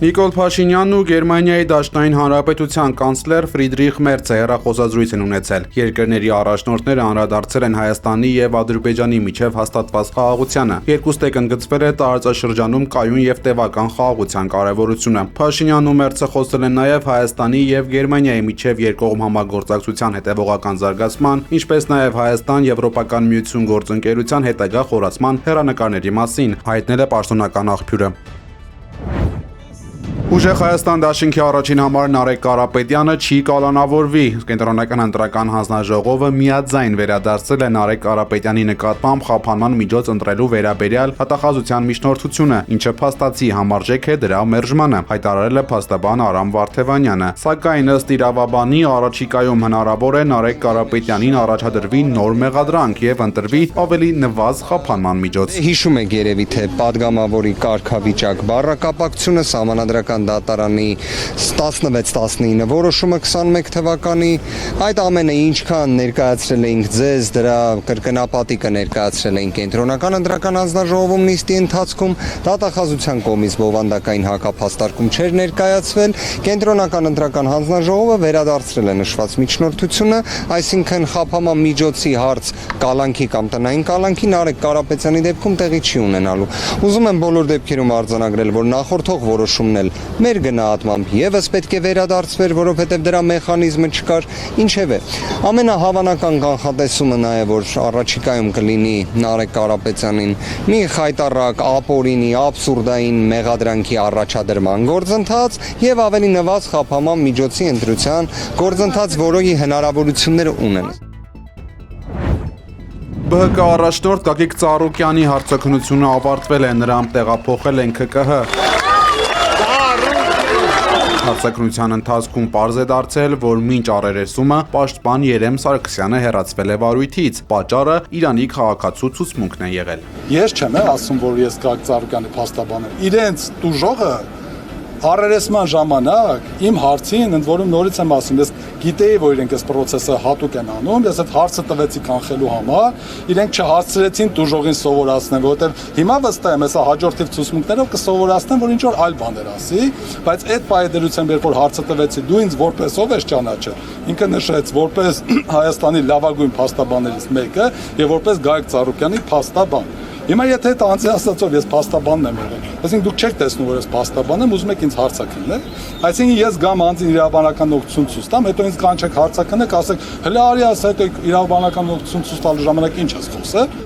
Նիկոլ Փաշինյանն ու Գերմանիայի Դաշնային Հանրապետության կանցլեր Ֆրիդրիխ Մերցը հեռախոսազրույց են ունեցել։ Երկրների առաջնորդները անդրադարձել են Հայաստանի եւ Ադրբեջանի միջև հաստատված խաղաղությանը։ Երկուստեք ընդգծվել է տարածաշրջանում կայուն եւ տևական խաղաղության կարեւորությունը։ Փաշինյանն ու Մերցը խոսել են նաեւ Հայաստանի եւ Գերմանիայի միջև երկկողմ համագործակցության հետեւողական զարգացման, ինչպես նաեւ Հայաստան-Եվրոպական միություն գործընկերության հետագա խորացման հեռանկարների մասին, հայտնել է պաշտոնական աղբյուրը։ Ուժեղ Հայաստան դաշինքի առաջին համար Նարեկ Կարապետյանը չի կալանավորվի։ Կենտրոնական ընտրական հանձնաժողովը միաձայն վերադարձել է Նարեկ Կարապետյանի նկատմամբ խափանման միջոց ընտրելու վերաբերյալ հատախազության միջնորդությունը, ինչը փաստացի համարժեք է դրա մերժմանը, հայտարարել է փաստաբան Արամ Վարդևանյանը։ Սակայն ըստ իրավաբանի առաջիկայում հնարավոր է Նարեկ Կարապետյանին առաջադրվի նոր մեղադրանք եւ ընտրվի ավելի նվազ խափանման միջոց։ Հիշում եք երևի թե падգամավորի կարգավիճակ բառակապակցությունը Սահմանադրական դատարանի 16-19 որոշումը 21 թվականի այդ ամենը ինչքան ներկայացրել էինք ձեզ, դրա կրկնապատիկը ներկայացրել էինք կենտրոնական ընտրական հանձնաժողովում նիստի ընթացքում, դատախազության կողմից բովանդակային հակափաստարկում չէր ներկայացվել, կենտրոնական ընտրական հանձնաժողովը վերադարձրել է նշված միջնորդությունը, այսինքն խափանման միջոցի հարց կալանքի կամ տնային կալանքի Նարեկ Կարապետյանի դեպքում տեղի չի ունենալու։ Ուզում եմ բոլոր դեպքերում արձանագրել, որ նախորդող որոշումն էլ մեր գնահատմամբ եւս պետք է վերադարձվեր, որովհետեւ դրա մեխանիզմը չկար, ինչևէ։ Ամենահավանական կանխատեսումը նա է, որ առաջիկայում կլինի Նարեկ Կարապետյանին մի խայտառակ, ապօրինի, աբսուրդային մեղադրանքի առաջադրման գործընթաց եւ ավելի նվազ խափանման միջոցի ընտրության գործընթաց, որի հնարավորությունները ունեն։ ԲՀԿ առաջնորդ Գագիկ Ծառուկյանի հարցաքննությունը ավարտվել է, նրան տեղափոխել են ՔԿՀ։ Հարցաքննության ընթացքում պարզ է դարձել, որ մինչ առերեսումը պաշտպան Երեմ Սարգսյանը հեռացվել է վարույթից, պատճառը Իրանի քաղաքացու ցուցմունքն է եղել։ Ես չեմ ասում, որ ես Գագիկ Ծառուկյանի փաստաբան եմ։ Իրենց տուժողը առերեսման ժամանակ իմ հարցին ընդ որում նորից եմ ասում, ես գիտեի, որ իրենք այս process-ը հատուկ են անում, ես այդ հարցը տվեցի կանխելու համար, իրենք չհասցրեցին տուժողին սովորացնել, որովհետև հիմա վստահ եմ, հեսա հաջորդիվ ցուցմունքներով կսովորացնեն, որ ինչ որ այլ բաներ ասի, բայց այդ պայդերությամբ երբ որ հարցը տվեցի, դու ինձ որպես ով ես ճանաչել, ինքը նշեց որպես Հայաստանի լավագույն փաստաբաններից մեկը եւ որպես Գագիկ Ծառուկյանի փաստաբան։ Հիմա եթե այդ անձի ասածով ես փաստաբանն եմ եղել, այսինքն դուք չեք տեսնում, որ ես փաստաբան եմ, ուզում եք ինձ հարցաքննել, այսինքն ես գամ անձին իրավաբանական օգնություն ցույց տամ, հետո ինձ կանչեք հարցաքննեք, ասեք, հələ արի ասա, հետո իրավաբանական օգնություն ցույց տալու ժամանակ ինչ ես խոսել։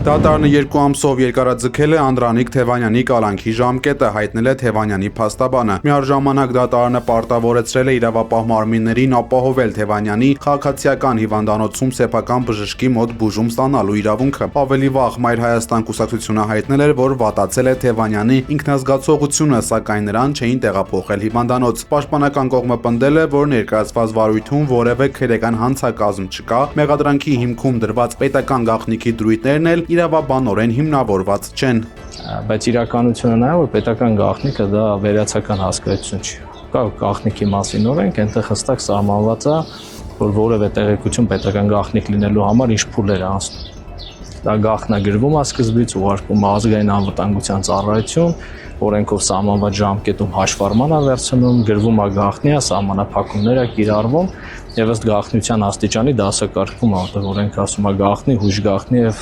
Դատարանը 2 ամսով երկարաձգել է Անդրանիկ Թևանյանի կալանքի ժամկետը, հայտնել է Թևանյանի փաստաբանը։ Միառժամանակ դատարանը պարտավորեցրել է իրավապահ մարմիններին ապահովել Թևանյանի քաղաքացիական հիվանդանոցում սեփական բժշկի մոտ բուժում ստանալու իրավունքը։ Ավելի վաղ Մայր Հայաստան կուսակցությունը հայտնել էր, որ վատացել է Թևանյանի ինքնազգացողությունը, սակայն նրան չէին տեղափոխել հիվանդանոց։ Պաշտպանական կողմը պնդել է, որ ներկայացված վարույթում որևէ քրեական հանցակազմ չկա, մեղադրանքի հիմքում դրված պետական գաղտնիքի դրույթներն էլ իրավաբանորեն հիմնավորված չեն։ Բայց իրականությունը նա է, որ պետական գաղտնիքը դա վերացական հասկացություն չի։ Կա գաղտնիքի մասին օրենք, այնտեղ հստակ սահմանված է, որ որևէ տեղեկություն պետական գաղտնիք լինելու համար ինչ փուլեր է անցնում։ Դա գաղտնագրվում է սկզբից, ուղարկվում է ազգային անվտանգության ծառայություն, օրենքով սահմանված ժամկետում հաշվառման է վերցնում, գրվում է գաղտնի, սահմանափակումներ է կիրառվում եւ ըստ գաղտնիության աստիճանի դասակարգվում է, որտեղ օրենքը ասում է գաղտնի, հույժ գաղտնի եւ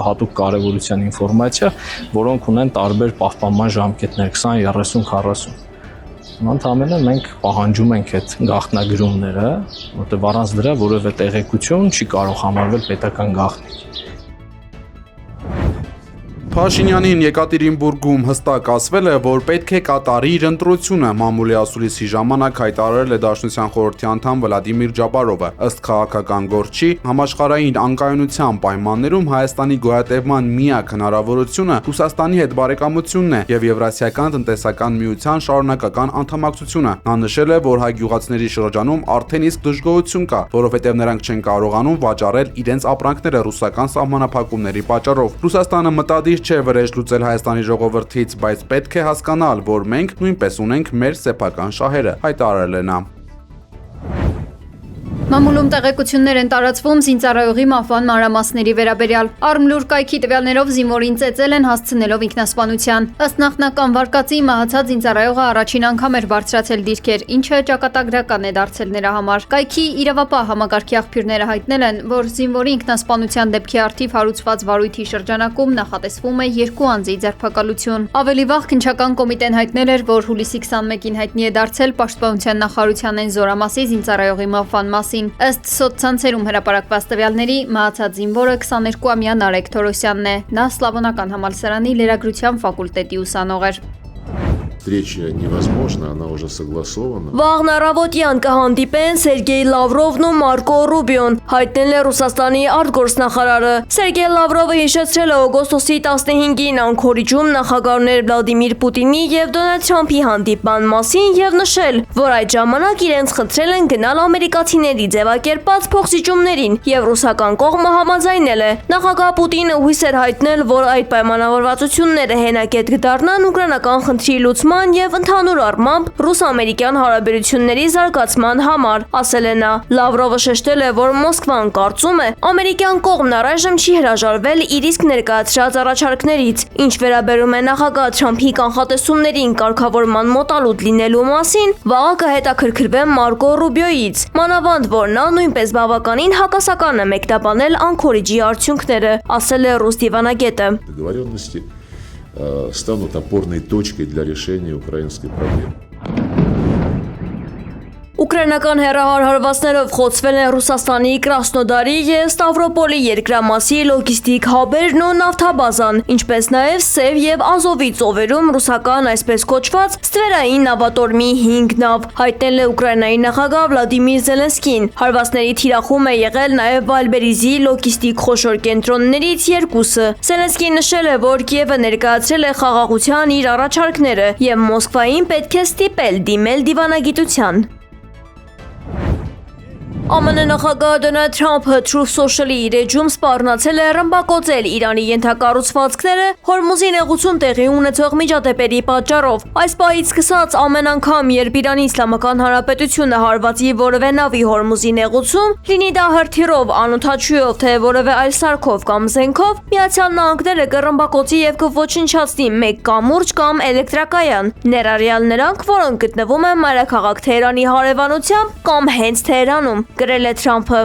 հատուկ կարեւորության ինֆորմացիա, որոնք ունեն տարբեր պահպանման ժամկետներ 20, 30, 40։ Ընդհանրապես մենք պահանջում ենք այդ գաղտնագրումները, որտեղ առանց դրա որևէ տեղեկություն չի կարող համարվել պետական գաղտնիք։ Փաշինյանին Եկատերինբուրգում հստակ ասվել է, որ պետք է կատարի իր ընտրությունը, մամուլի ասուլիսի ժամանակ հայտարարել է Դաշնության խորհրդի անդամ Վլադիմիր Ջաբարովը։ Ըստ քաղաքական գործչի, համաշխարհային անկայունության պայմաններում Հայաստանի գոյատևման միակ հնարավորությունը Ռուսաստանի հետ բարեկամությունն է եւ Եվրասիական տնտեսական միության շարունակական անդամակցությունը։ Նա նշել է, որ հայ գյուղացիների շրջանում արդեն իսկ դժգոհություն կա, որովհետեւ նրանք չեն կարողանում վաճառել իրենց ապրանքները ռուսական սահմանափակումների պատճառով։ Ռուսաստանը մտադիր չէ վրեժ լուծել Հայաստանի ժողովրդից, բայց պետք է հասկանալ, որ մենք նույնպես ունենք մեր սեփական շահերը, հայտարարել է նա։ Մամուլում տեղեկություններ են տարածվում զինծառայողի մահվան մանրամասների վերաբերյալ։ Արմլուր կայքի տվյալներով զինվորին ծեծել են հասցնելով ինքնասպանության։ Ըստ նախնական վարկածի մահացած զինծառայողը առաջին անգամ էր բարձրացել դիրքեր, ինչը ճակատագրական է դարձել նրա համար։ Կայքի իրավապահ համակարգի աղբյուրները հայտնել են, որ զինվորի ինքնասպանության դեպքի առթիվ հարուցված վարույթի շրջանակում նախատեսվում է 2 անձի ձերբակալություն։ Ավելի վաղ քննչական կոմիտեն հայտնել էր, որ հուլիսի 21-ին հայտնի է դարձել Պաշտպանության նախարարության այն զորամասի զինծառայողի մահվան մասին։ Ըստ սոցցանցերում հրապարակված տվյալների մահացած զինվորը 22-ամյա Նարեկ Թորոսյանն է։ Նա Սլավոնական համալսարանի լրագրության ֆակուլտետի ուսանող էր։ Встреча невозможна, она уже согласована. Վաղն առավոտյան կհանդիպեն Սերգեյ Լավրովն ու Մարկո Ռուբիոն, հայտնել է Ռուսաստանի արտգործնախարարը։ Սերգեյ Լավրովը հիշեցրել է օգոստոսի 15-ին Անկորիջում նախագահներ Վլադիմիր Պուտինի եւ Դոնալդ Թրամփի հանդիպման մասին եւ նշել, որ այդ ժամանակ իրենց խնդրել են գնալ ամերիկացիների ձևակերպած փոխզիջումներին եւ ռուսական կողմը համաձայնել է։ Նախագահ Պուտինը հույս էր հայտնել, որ այդ պայմանավորվածությունները հենակետ կդառնան ուկրաինական խնդրի լուծման եւ ընդհանուր առմամբ ռուս-ամերիկյան հարաբերությունների զարգացման համար, ասել է նա։ Լավրովը շեշտել է, որ Մոսկվան կարծում է, ամերիկյան կողմն առայժմ չի հրաժարվել իր իսկ ներկայացրած առաջարկներից, ինչ վերաբերում է նախագահ Թրամփի կանխատեսումներին կարգավորման մոտալուտ լինելու մասին, վաղը կհետաքրքրվեն Մարկո Ռուբիոյից, մանավանդ որ նա նույնպես բավականին հակասական է մեկնաբանել Անկորիջի արդյունքները, ասել է ռուս դիվանագետը։ Договоренности станут опорной точкой для решения украинской проблемы. Ուկրաինական հեռահար հարվածներով խոցվել են Ռուսաստանի Կրասնոդարի եւ Ստավրոպոլի երկրամասի լոգիստիկ հաբերն ու նավթաբազան, ինչպես նաեւ Սև եւ Ազովի ծովերում ռուսական այսպես կոչված ստվերային նավատորմի 5 նավ, հայտնել է Ուկրաինայի նախագահ Վլադիմիր Զելենսկին։ Հարվածների թիրախում է եղել նաեւ Վալբերիզի լոգիստիկ խոշոր կենտրոններից երկուսը։ Զելենսկին նշել է, որ Կիևը ներկայացրել է խաղաղության իր առաջարկները եւ Մոսկվային պետք է ստիպել դիմել դիվանագիտության։ ԱՄՆ նախագահ Դոնալդ Թրամփը Truth Social-ի իր էջում սպառնացել է ռմբակոծել Իրանի ենթակառուցվածքները Հորմուզի նեղուցում տեղի ունեցող միջադեպերի պատճառով։ Այս պահից սկսած ամեն անգամ, երբ Իրանի Իսլամական Հանրապետությունը հարվածի որևէ նավի Հորմուզի նեղուցում, լինի դա հրթիռով, անօդաչուով, թե որևէ այլ սարքով կամ զենքով, Միացյալ Նահանգները կռմբակոծի եւ կոչնչացնի մեկ կամուրջ կամ էլեկտրակայան, ներառյալ նրանք, որոնք գտնվում են մայրաքաղաք Թեհրանի հարևանությամբ կամ հենց Թեհրանում, գրել է Թրամփը։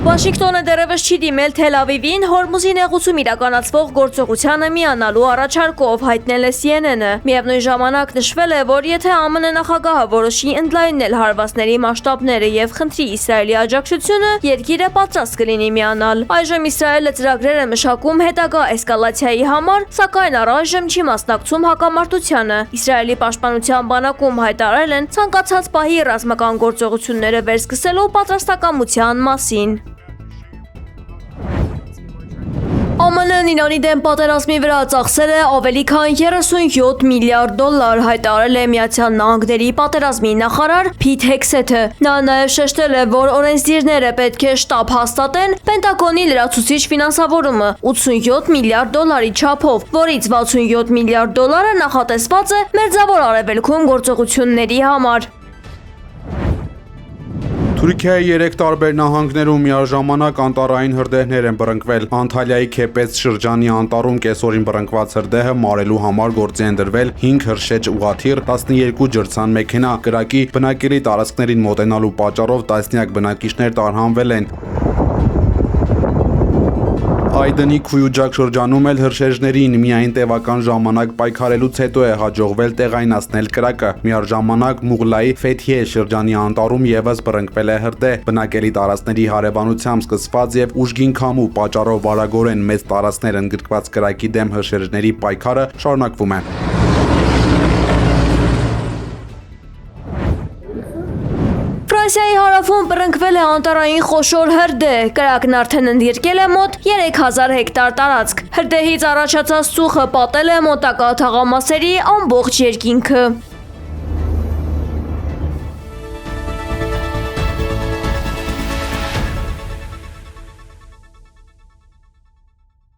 Վաշինգտոնը դեռևս չի դիմել Թել Ավիվին Հորմուզի նեղուցում իրականացվող գործողությանը միանալու առաջարկով, հայտնել է CNN-ը։ Միևնույն ժամանակ նշվել է, որ եթե ԱՄՆ նախագահը որոշի ընդլայնել հարվածների մասշտաբները եւ խնդրի Իսրայելի աջակցությունը, երկիրը պատրաստ կլինի միանալ։ Այժմ Իսրայելը ծրագրեր է մշակում հետագա էսկալացիայի համար, սակայն առայժմ չի մասնակցում հակամարտությանը։ Իսրայելի պաշտպանության բանակում հայտարարել են ցանկացած պահի ռազմական գործողությունները վերսկսելու պատրաստակամության մասին։ ԱՄՆ-ն Իրանի դեմ պատերազմի վրա ծախսել է ավելի քան 37 միլիարդ դոլար, հայտարարել է Միացյալ Նահանգների պատերազմի նախարար Փիթ Հեքսեթը։ Նա նաև շեշտել է, որ օրենսդիրները պետք է շտապ հաստատեն Պենտագոնի լրացուցիչ ֆինանսավորումը 87 միլիարդ դոլարի չափով, որից 67 միլիարդ դոլարը նախատեսված է Մերձավոր Արևելքում գործողությունների համար։ Թուրքիայի 3 տարբեր նահանգներում միաժամանակ անտառային հրդեհներ են բռնկվել։ Անտալիայի Քեպեց շրջանի անտառում կեսօրին բռնկված հրդեհը մարելու համար գործի են դրվել 5 հրշեջ ուղաթիռ, 12 ջրցան մեքենա։ Կրակի բնակելի տարածքներին մոտենալու պատճառով տասնյակ բնակիչներ տարհանվել են։ Այդենի Քույուջակ շրջանում էլ հրշեջներին միայն տևական ժամանակ պայքարելուց հետո է հաջողվել տեղայնացնել կրակը։ Միաժամանակ Մուղլայի Ֆեթիե շրջանի անտառում եւս բռնկվել է հրդեհ։ Բնակելի տարածքների հարևանությամբ սկսված եւ ուժգին քամու պատճառով վարագորեն մեծ տարածքներ ընդգրկված կրակի դեմ հրշեջների պայքարը շարունակվում է։ Ֆրանսիայի հարավում բռնկվել է անտառային խոշոր հրդեհ, կրակն արդեն ընդգրկել է մոտ 3000 հեկտար տարածք։ Հրդեհից առաջացած ծուխը պատել է մոտակա թաղամասերի ամբողջ երկինքը։